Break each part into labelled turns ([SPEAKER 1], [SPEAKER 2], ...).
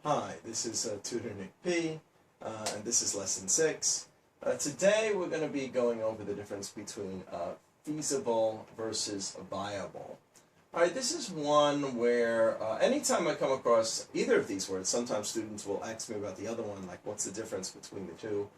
[SPEAKER 1] Hi, this is Tutor Nick P, and this is Lesson 6. Today we're going to be going over the difference between feasible versus viable. Alright, this is one where anytime I come across either of these words, sometimes students will ask me about the other one, like what's the difference between the two.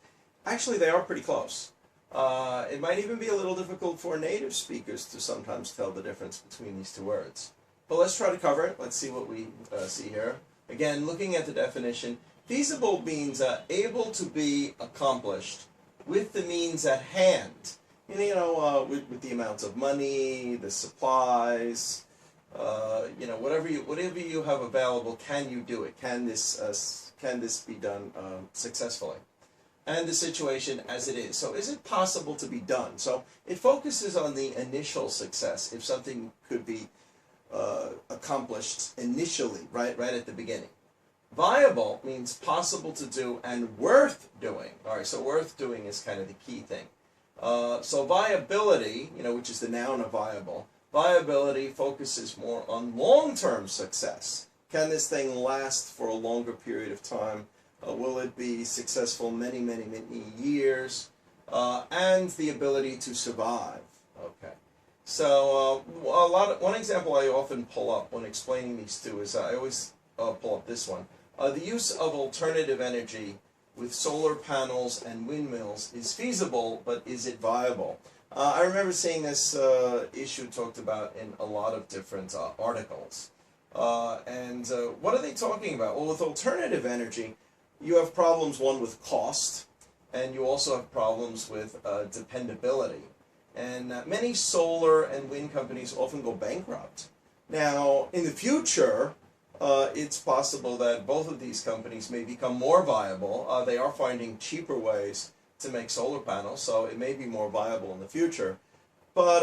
[SPEAKER 1] Actually, they are pretty close. It might even be a little difficult for native speakers to sometimes tell the difference between these two words. But let's try to cover it. Let's see what we see here. Again, looking at the definition, feasible means able to be accomplished with the means at hand. With the amount of money, the supplies, whatever you have available, can you do it? Can this be done successfully? And the situation as it is. So is it possible to be done? So it focuses on the initial success, if something could be accomplished initially, right at the beginning. Viable means possible to do and worth doing. All right, so worth doing is kind of the key thing. So viability, which is the noun of viable, viability focuses more on long-term success. Can this thing last for a longer period of time? Will it be successful many, many, many years? And the ability to survive. Okay. So one example I often pull up when explaining these two is I always pull up this one. The use of alternative energy with solar panels and windmills is feasible, but is it viable? I remember seeing this issue talked about in a lot of different articles. What are they talking about? Well, with alternative energy, you have problems, one, with cost, and you also have problems with dependability. And many solar and wind companies often go bankrupt. Now, in the future, it's possible that both of these companies may become more viable. They are finding cheaper ways to make solar panels, so it may be more viable in the future. But,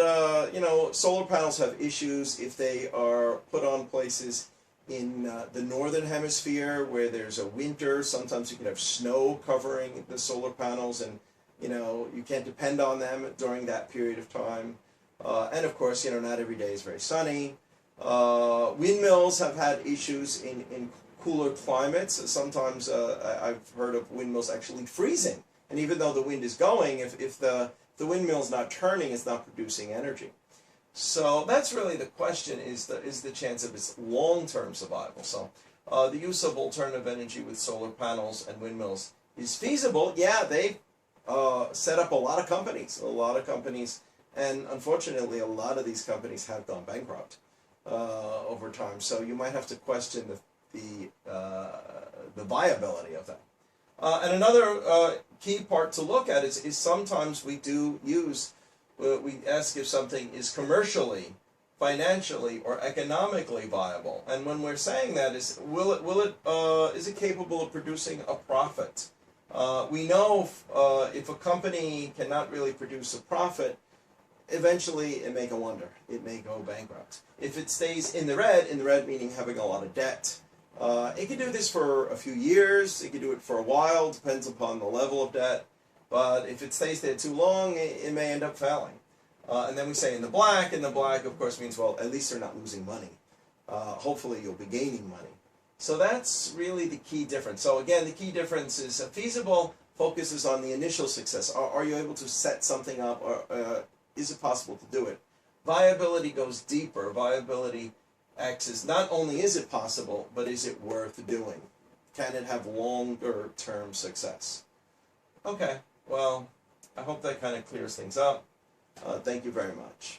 [SPEAKER 1] solar panels have issues if they are put on places in the northern hemisphere where there's a winter. Sometimes you can have snow covering the solar panels, and you can't depend on them during that period of time. And of course, not every day is very sunny. Windmills have had issues in cooler climates. Sometimes I've heard of windmills actually freezing. And even though the wind is going, if the windmill's not turning, it's not producing energy. So that's really the question, is the chance of its long-term survival. So the use of alternative energy with solar panels and windmills is feasible. Yeah, they set up a lot of companies, and unfortunately a lot of these companies have gone bankrupt over time. So you might have to question the viability of that. And another key part to look at is sometimes we do use, we ask if something is commercially, financially, or economically viable. And when we're saying that, is it capable of producing a profit? We know if a company cannot really produce a profit, eventually it may go under. It may go bankrupt. If it stays in the red meaning having a lot of debt, it can do this for a few years, it can do it for a while, depends upon the level of debt. But if it stays there too long, it may end up failing. And then we say in the black of course means, well, at least they're not losing money. Hopefully you'll be gaining money. So that's really the key difference. So again, the key difference is feasible focuses on the initial success. Are you able to set something up, or is it possible to do it? Viability goes deeper. Viability acts as not only is it possible, but is it worth doing? Can it have longer term success? Okay, well, I hope that kind of clears things up. Thank you very much.